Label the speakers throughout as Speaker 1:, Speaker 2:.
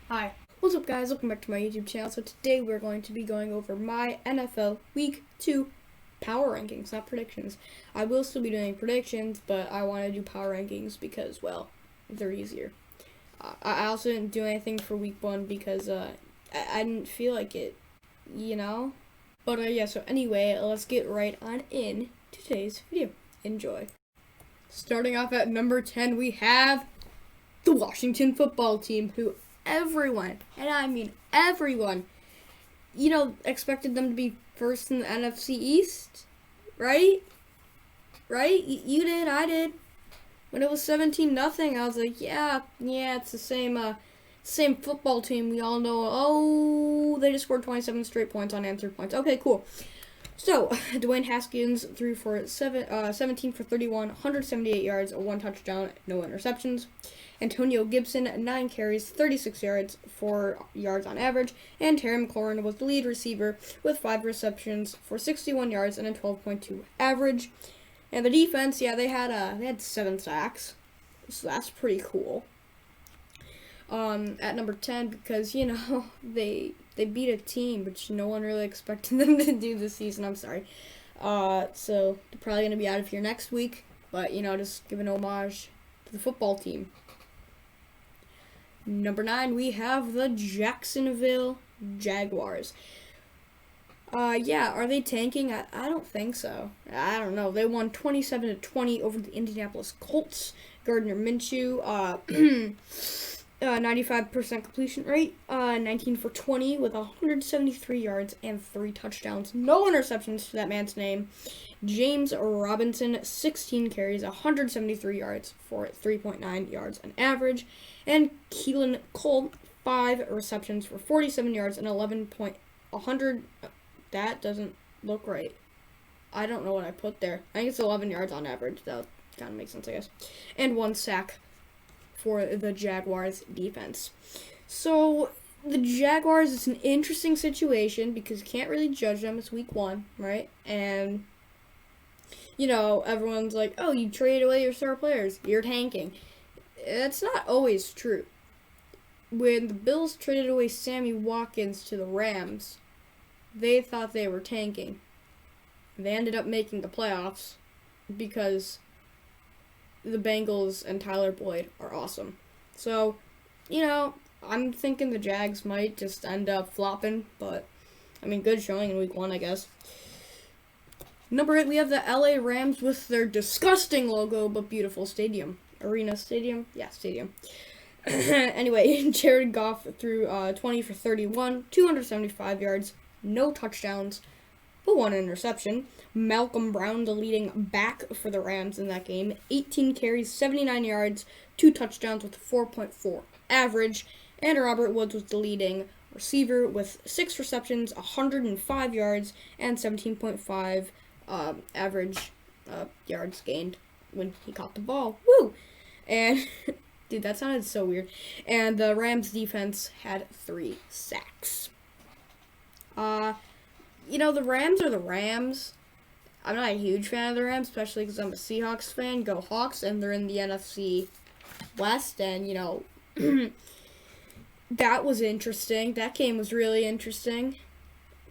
Speaker 1: Hi, what's up guys? Welcome back to my YouTube channel. So today we're going to be going over my NFL Week 2 power rankings, not predictions. I will still be doing predictions, but I want to do power rankings because, well, they're easier. I also didn't do anything for Week 1 because I didn't feel like it, you know? But yeah, so anyway, let's get right on in to today's video. Enjoy. Starting off at number 10, we have the Washington football team, who everyone, and I mean everyone, expected them to be first in the NFC East, right? Right? You did, I did. When it was 17-0, I was like, yeah, it's the same football team we all know. Oh, they just scored 27 straight points on answered points. Okay, cool. So, Dwayne Haskins threw for 17 for 31, 178 yards, 1 touchdown, no interceptions. Antonio Gibson, 9 carries, 36 yards, 4 yards on average. And Terry McLaurin was the lead receiver with 5 receptions for 61 yards and a 12.2 average. And the defense, they had 7 sacks, so that's pretty cool. At number 10, because they beat a team which no one really expected them to do this season. I'm sorry. So they're probably gonna be out of here next week, but just give an homage to the football team. Number 9, we have the Jacksonville Jaguars. Are they tanking? I don't think so. I don't know. They won 27-20 over the Indianapolis Colts. Gardner Minshew, 95% completion rate, 19 for 20 with 173 yards and 3 touchdowns. No interceptions to that man's name. James Robinson, 16 carries, 173 yards for 3.9 yards on average. And Keelan Cole, 5 receptions for 47 yards and 11.100. That doesn't look right. I don't know what I put there. I think it's 11 yards on average. That kind of makes sense, I guess. And 1 sack for the Jaguars defense. So the Jaguars, it's an interesting situation because you can't really judge them. It's week 1, right? And everyone's like, oh, you traded away your star players, you're tanking. That's not always true. When the Bills traded away Sammy Watkins to the Rams, they thought they were tanking. They ended up making the playoffs because the Bengals and Tyler Boyd are awesome. So, I'm thinking the Jags might just end up flopping, but, good showing in week 1, I guess. Number 8, we have the LA Rams with their disgusting logo, but beautiful stadium. Arena Stadium? Yeah, stadium. Anyway, Jared Goff threw 20 for 31, 275 yards, no touchdowns, but 1 interception. Malcolm Brown, the leading back for the Rams in that game, 18 carries, 79 yards, 2 touchdowns with 4.4 average. And Robert Woods was the leading receiver with 6 receptions, 105 yards, and 17.5 average yards gained when he caught the ball. Woo! And dude, that sounded so weird. And the Rams defense had 3 sacks. The Rams are the Rams. I'm not a huge fan of the Rams, especially because I'm a Seahawks fan. Go Hawks, and they're in the NFC West, and that was interesting. That game was really interesting.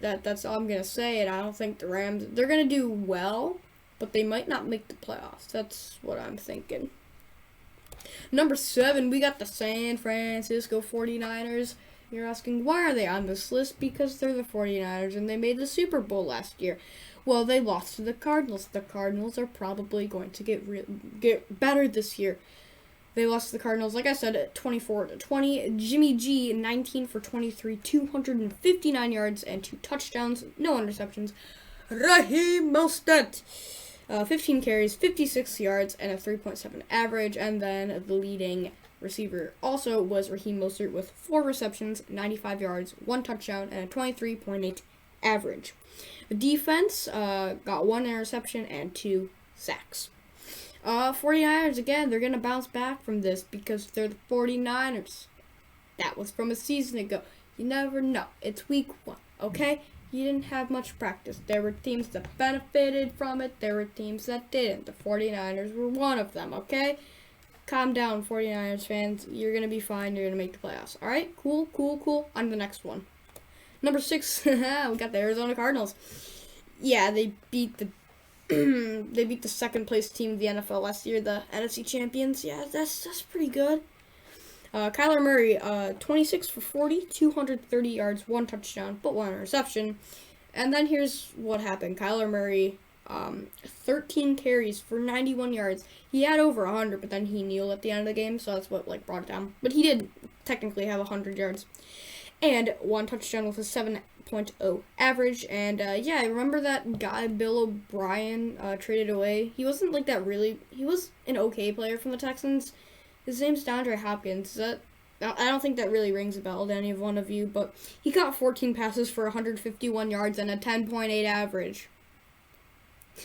Speaker 1: That's all I'm gonna say, and I don't think the Rams, they're gonna do well, but they might not make the playoffs. That's what I'm thinking. Number 7, we got the San Francisco 49ers. You're asking, why are they on this list? Because they're the 49ers, and they made the Super Bowl last year. Well, they lost to the Cardinals. The Cardinals are probably going to get better this year. They lost to the Cardinals, like I said, 24-20. Jimmy G, 19 for 23, 259 yards and 2 touchdowns, no interceptions. Raheem Mostert, 15 carries, 56 yards, and a 3.7 average. And then the leading receiver also was Raheem Mostert with 4 receptions, 95 yards, 1 touchdown, and a 23.8 average. The defense got 1 interception and 2 sacks. 49ers, again, they're going to bounce back from this because they're the 49ers. That was from a season ago. You never know. It's week 1, okay? You didn't have much practice. There were teams that benefited from it. There were teams that didn't. The 49ers were one of them, okay? calm down, 49ers fans. You're going to be fine. You're going to make the playoffs. All right? Cool, cool, cool. On to the next one. Number 6, we got the Arizona Cardinals. Yeah, they beat the they beat the second place team of the NFL last year, the NFC champions. Yeah, that's pretty good. Kyler Murray, 26 for 40, 230 yards, 1 touchdown, but 1 interception. And then here's what happened. Kyler Murray, 13 carries for 91 yards. He had over 100, but then he kneeled at the end of the game, so that's what brought it down. But he did technically have 100 yards. And 1 touchdown with a 7.0 average. And yeah, I remember that guy Bill O'Brien traded away. He wasn't like that really. He was an okay player from the Texans. His name's DeAndre Hopkins. I don't think that really rings a bell to any of one of you, but he caught 14 passes for 151 yards and a 10.8 average.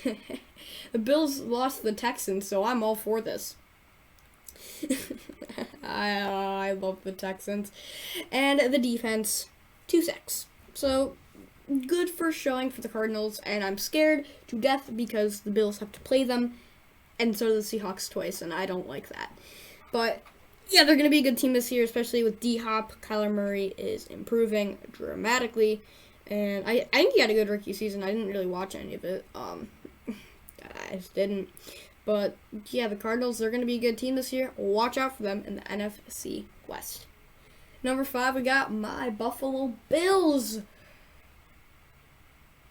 Speaker 1: The Bills lost to the Texans, so I'm all for this. I love the Texans. And the defense, 2 sacks. So, good first showing for the Cardinals, and I'm scared to death because the Bills have to play them, and so do the Seahawks twice, and I don't like that. But, yeah, they're going to be a good team this year, especially with D-Hop. Kyler Murray is improving dramatically, and I think he had a good rookie season. I didn't really watch any of it. I just didn't. But, yeah, the Cardinals, they're going to be a good team this year. Watch out for them in the NFC West. Number 5, we got my Buffalo Bills.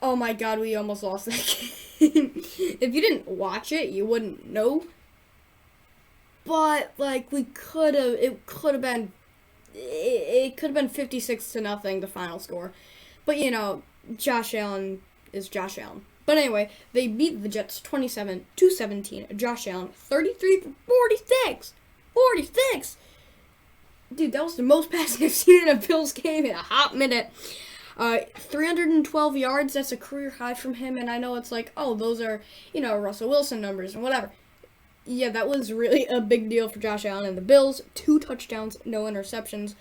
Speaker 1: Oh, my God, we almost lost that game. If you didn't watch it, you wouldn't know. But, like, it could have been 56-0, the final score. But, you know, Josh Allen is Josh Allen. But anyway, they beat the Jets 27-17. Josh Allen, 33 for 46. 46! Dude, that was the most passing I've seen in a Bills game in a hot minute. 312 yards, that's a career high from him. And I know it's like, oh, those are, you know, Russell Wilson numbers and whatever. Yeah, that was really a big deal for Josh Allen and the Bills. 2 touchdowns, no interceptions.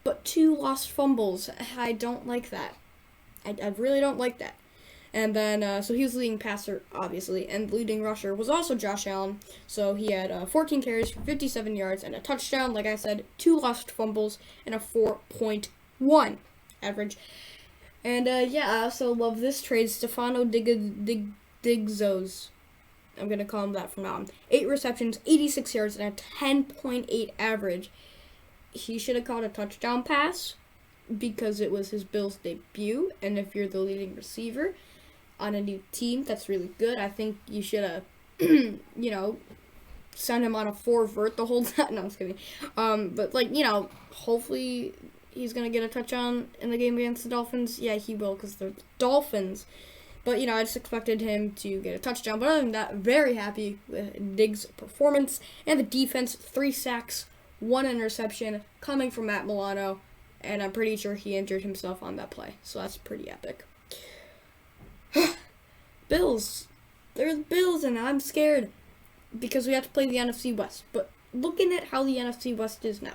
Speaker 1: But 2 lost fumbles. I don't like that. I really don't like that. And then, so he was the leading passer, obviously, and the leading rusher was also Josh Allen. So he had 14 carries for 57 yards and a touchdown, like I said, 2 lost fumbles, and a 4.1 average. And, yeah, I also love this trade, Stefano Digzos. I'm going to call him that from now on. 8 receptions, 86 yards, and a 10.8 average. He should have caught a touchdown pass because it was his Bills' debut, and if you're the leading receiver on a new team, that's really good. I think you should have, you know, send him on a 4 vert the whole time. No, I'm just kidding. But, like, you know, hopefully he's going to get a touchdown in the game against the Dolphins. Yeah, he will because they're the Dolphins. But, you know, I just expected him to get a touchdown. But other than that, very happy with Diggs' performance. And the defense, 3 sacks, 1 interception coming from Matt Milano. And I'm pretty sure he injured himself on that play. So that's pretty epic. Bills. They're the Bills, and I'm scared because we have to play the NFC West. But looking at how the NFC West is now,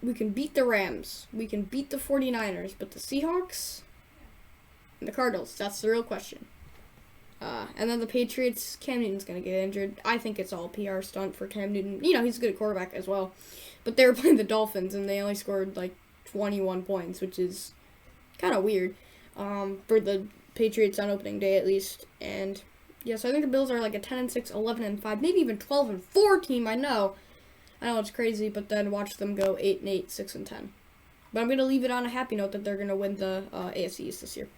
Speaker 1: we can beat the Rams. We can beat the 49ers. But the Seahawks and the Cardinals, that's the real question. And then the Patriots, Cam Newton's going to get injured. I think it's all PR stunt for Cam Newton. You know, he's a good quarterback as well. But they were playing the Dolphins, and they only scored, like, 21 points, which is kind of weird for the Patriots on opening day, at least. And, yeah, so I think the Bills are, like, a 10-6, 11-5, maybe even 12-4 team, I know it's crazy, but then watch them go 8-8, 6-10. But I'm going to leave it on a happy note that they're going to win the AFC East this year.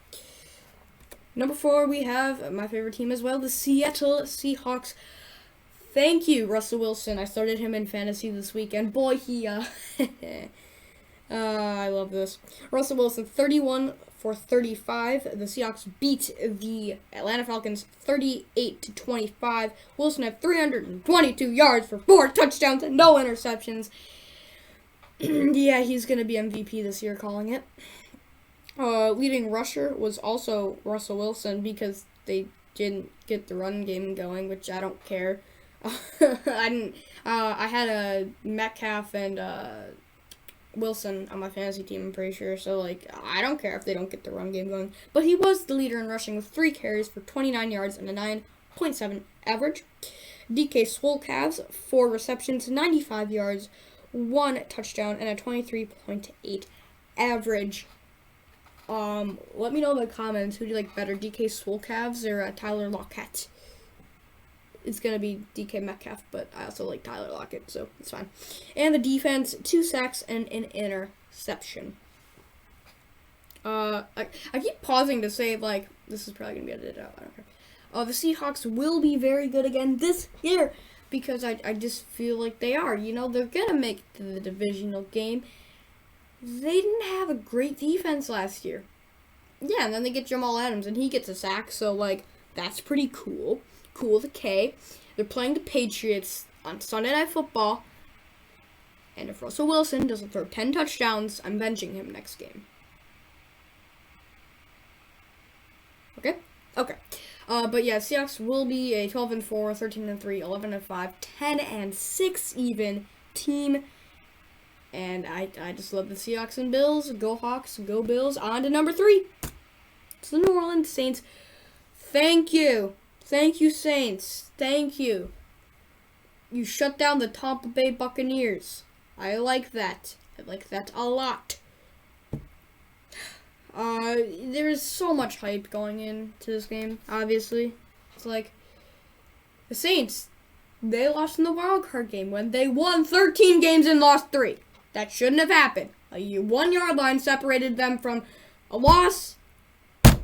Speaker 1: Number 4, we have my favorite team as well, the Seattle Seahawks. Thank you, Russell Wilson. I started him in fantasy this week, and boy, he, I love this. Russell Wilson, 31 for 35. The Seahawks beat the Atlanta Falcons 38-25. Wilson had 322 yards for 4 touchdowns and no interceptions. Yeah, he's going to be MVP this year, calling it. Leading rusher was also Russell Wilson because they didn't get the run game going, which I don't care. I had a Metcalf and Wilson on my fantasy team, I'm pretty sure. So, like, I don't care if they don't get the run game going. But he was the leader in rushing with 3 carries for 29 yards and a 0.7 average. DK Swole Cavs, 4 receptions, 95 yards, 1 touchdown, and a 23.8 average. Let me know in the comments who do you like better, DK Swole Cavs or Tyler Lockett. It's going to be DK Metcalf, but I also like Tyler Lockett, so it's fine. And the defense, 2 sacks and an interception. I keep pausing to say, like, this is probably going to be edited out. I don't care. The Seahawks will be very good again this year because I just feel like they are. You know, they're going to make it to the divisional game. They didn't have a great defense last year. Yeah, and then they get Jamal Adams, and he gets a sack, so, like, that's pretty cool. Cool with a K. They're playing the Patriots on Sunday Night Football. And if Russell Wilson doesn't throw 10 touchdowns, I'm benching him next game. Okay? Okay. But yeah, Seahawks will be a 12-4, 13-3, 11-5, 10-6 even team. And I just love the Seahawks and Bills. Go Hawks, go Bills. On to number 3. It's the New Orleans Saints. Thank you. Thank you, Saints. Thank you. You shut down the Tampa Bay Buccaneers. I like that. I like that a lot. There's so much hype going into this game, obviously. It's like, the Saints, they lost in the wild card game when they won 13 games and lost 3. That shouldn't have happened. A 1-yard line separated them from a loss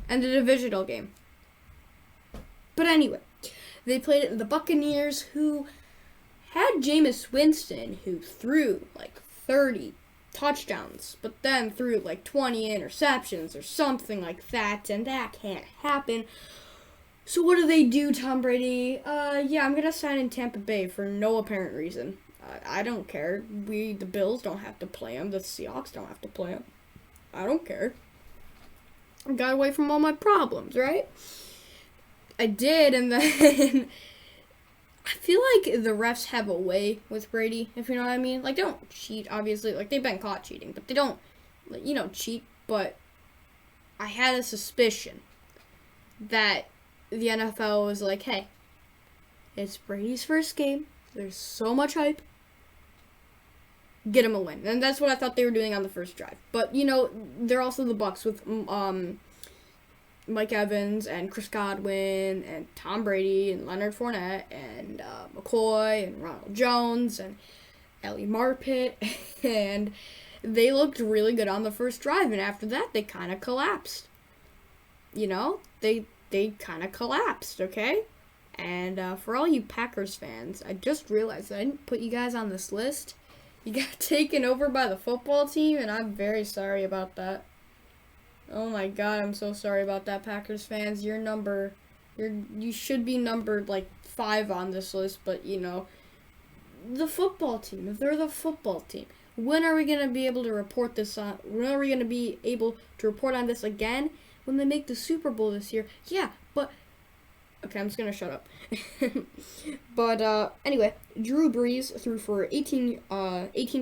Speaker 1: and a divisional game. But anyway, they played the Buccaneers, who had Jameis Winston, who threw like 30 touchdowns, but then threw like 20 interceptions or something like that, and that can't happen. So what do, Tom Brady? Yeah, I'm gonna sign in Tampa Bay for no apparent reason. I don't care. The Bills don't have to play him. The Seahawks don't have to play him. I don't care. I got away from all my problems, right? I did, and then I feel like the refs have a way with Brady, if you know what I mean. Like, they don't cheat, obviously. Like, they've been caught cheating, but they don't, cheat. But I had a suspicion that the NFL was like, hey, it's Brady's first game. There's so much hype. Get him a win. And that's what I thought they were doing on the first drive. But, they're also the Bucs with Mike Evans and Chris Godwin and Tom Brady and Leonard Fournette and McCoy and Ronald Jones and Ellie Marpet. And they looked really good on the first drive. And after that, they kind of collapsed. They kind of collapsed, okay? And for all you Packers fans, I just realized I didn't put you guys on this list. You got taken over by the football team, and I'm very sorry about that. Oh my god, I'm so sorry about that, Packers fans. You should be numbered like 5 on this list, but the football team. They're the football team. When are we gonna be able to report this on? When are we gonna be able to report on this again? When they make the Super Bowl this year? Yeah, but okay, I'm just gonna shut up. But anyway, Drew Brees threw for 18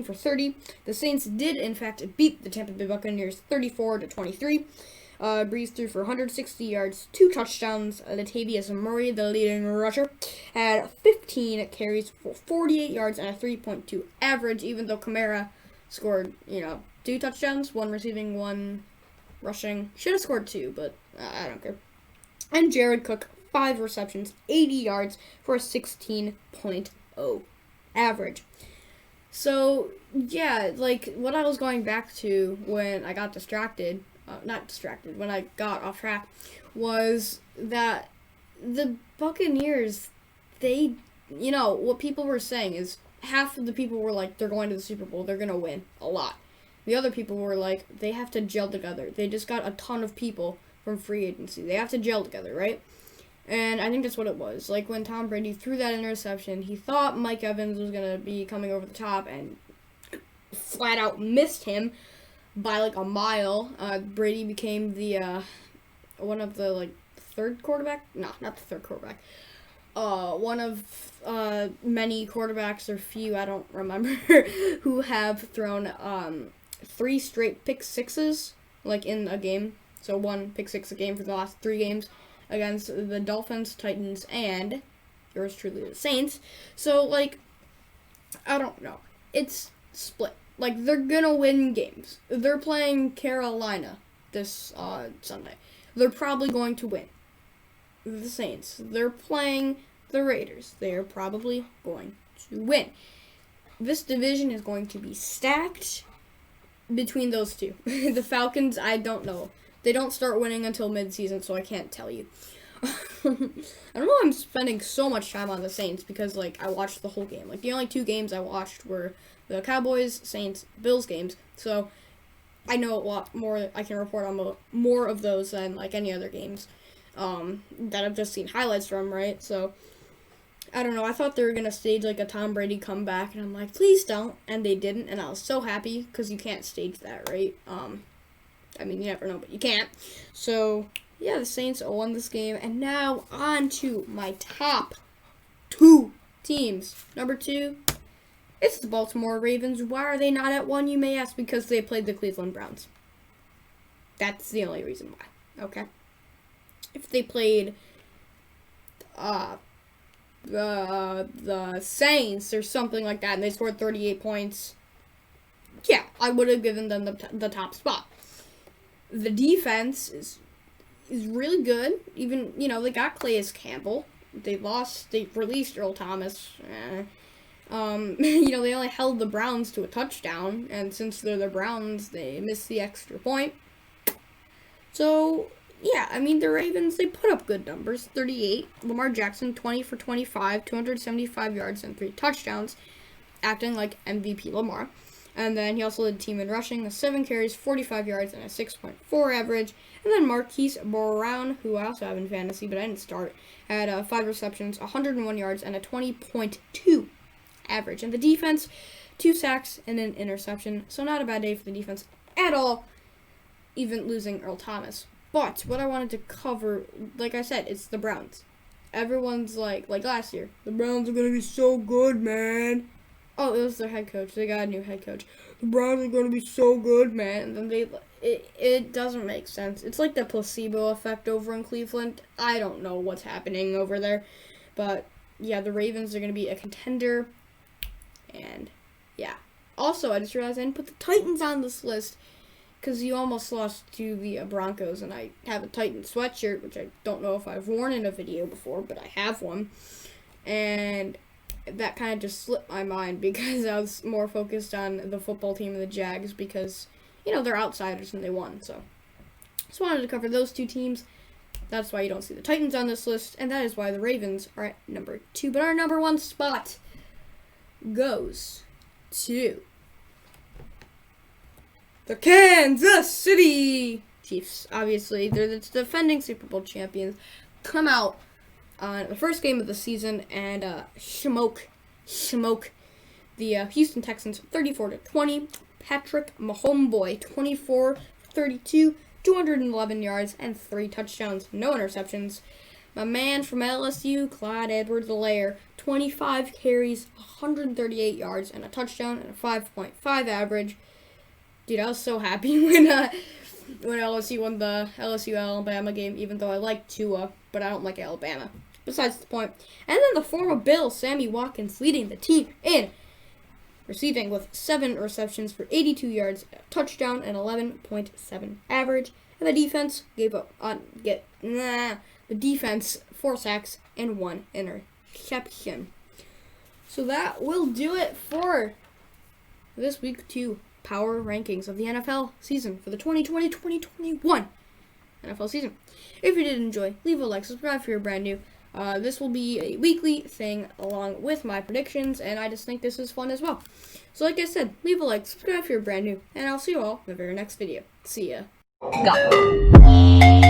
Speaker 1: for 30. The Saints did in fact beat the Tampa Bay Buccaneers 34-23. Brees threw for 160 yards, 2 touchdowns. Latavius Murray, the leading rusher, had 15 carries for 48 yards and a 3.2 average. Even though Kamara scored, 2 touchdowns, 1 receiving, 1 rushing. Should have scored 2, but I don't care. And Jared Cook, 5 receptions, 80 yards for a 16.0 average. So, yeah, like, what I was going back to when I got when I got off track, was that the Buccaneers, they, what people were saying is half of the people were like, they're going to the Super Bowl, they're going to win a lot. The other people were like, they have to gel together. They just got a ton of people from free agency. They have to gel together, right? And I think that's what it was. Like, when Tom Brady threw that interception, he thought Mike Evans was going to be coming over the top and flat out missed him by, like, a mile. Brady became the, one of the, like, third quarterback? No, not the third quarterback. One of many quarterbacks, or few, I don't remember, who have thrown 3 straight pick sixes, like, in a game. So 1 pick 6 a game for the last 3 games. against the Dolphins, Titans, and yours truly, the Saints. So, like, I don't know. It's split. Like, they're gonna win games. They're playing Carolina this Sunday. They're probably going to win. The Saints. They're playing the Raiders. They're probably going to win. This division is going to be stacked between those two. The Falcons, I don't know. They don't start winning until midseason, so I can't tell you. I don't know why I'm spending so much time on the Saints, because, like, I watched the whole game. Like, the only 2 games I watched were the Cowboys, Saints, Bills games. So, I know a lot more. I can report on more of those than, like, any other games that I've just seen highlights from, right? So, I don't know. I thought they were going to stage, like, a Tom Brady comeback, and I'm like, please don't. And they didn't, and I was so happy, because you can't stage that, right? I mean, you never know, but you can't. So, yeah, the Saints won this game. And now, on to my top 2 teams. Number 2, it's the Baltimore Ravens. Why are they not at 1, you may ask? Because they played the Cleveland Browns. That's the only reason why, okay? If they played the Saints or something like that, and they scored 38 points, yeah, I would have given them the top spot. The defense is really good. Even, you know, they got Calais Campbell. They released Earl Thomas. You know, they only held the Browns to a touchdown, and since they're the Browns, they missed the extra point. So, yeah, I mean, the Ravens, they put up good numbers. 38. Lamar Jackson, 20 for 25, 275 yards, and 3 touchdowns, acting like MVP Lamar. And then he also led the team in rushing with 7 carries, 45 yards, and a 6.4 average. And then Marquise Brown, who I also have in fantasy, but I didn't start, had 5 receptions, 101 yards, and a 20.2 average. And the defense, 2 sacks and an interception. So not a bad day for the defense at all, even losing Earl Thomas. But what I wanted to cover, like I said, it's the Browns. Everyone's like last year, the Browns are going to be so good, man. Oh, it was their head coach. They got a new head coach. The Browns are going to be so good, man. And then it doesn't make sense. It's like the placebo effect over in Cleveland. I don't know what's happening over there. But, yeah, the Ravens are going to be a contender. And, yeah. Also, I just realized I didn't put the Titans on this list, because you almost lost to the Broncos. And I have a Titans sweatshirt, which I don't know if I've worn in a video before, but I have one. And that kind of just slipped my mind, because I was more focused on the football team and the Jags, because, you know, they're outsiders and they won. So, just wanted to cover those 2 teams. That's why you don't see the Titans on this list, and that is why the Ravens are at number 2. But our number 1 spot goes to the Kansas City Chiefs. Obviously, they're the defending Super Bowl champions. Come out on the first game of the season and smoke the Houston Texans 34-20. Patrick Mahomes, 24-32, 211 yards and 3 touchdowns, no interceptions. My man from LSU, Clyde Edwards-Helaire, 25 carries, 138 yards and a touchdown and a 5.5 average. Dude, I was so happy when LSU won the LSU-Alabama game, even though I like Tua, but I don't like Alabama. Besides the point. And then the former Bill, Sammy Watkins, leading the team in receiving with 7 receptions for 82 yards, a touchdown, and 11.7 average. And the defense the defense 4 sacks and 1 interception. So that will do it for this week 2 power rankings of the NFL season for the 2020-2021 NFL season. If you did enjoy, leave a like, subscribe if you're brand new. This will be a weekly thing along with my predictions, and I just think this is fun as well. So like I said, leave a like, subscribe if you're brand new, and I'll see you all in the very next video. See ya.
Speaker 2: Go.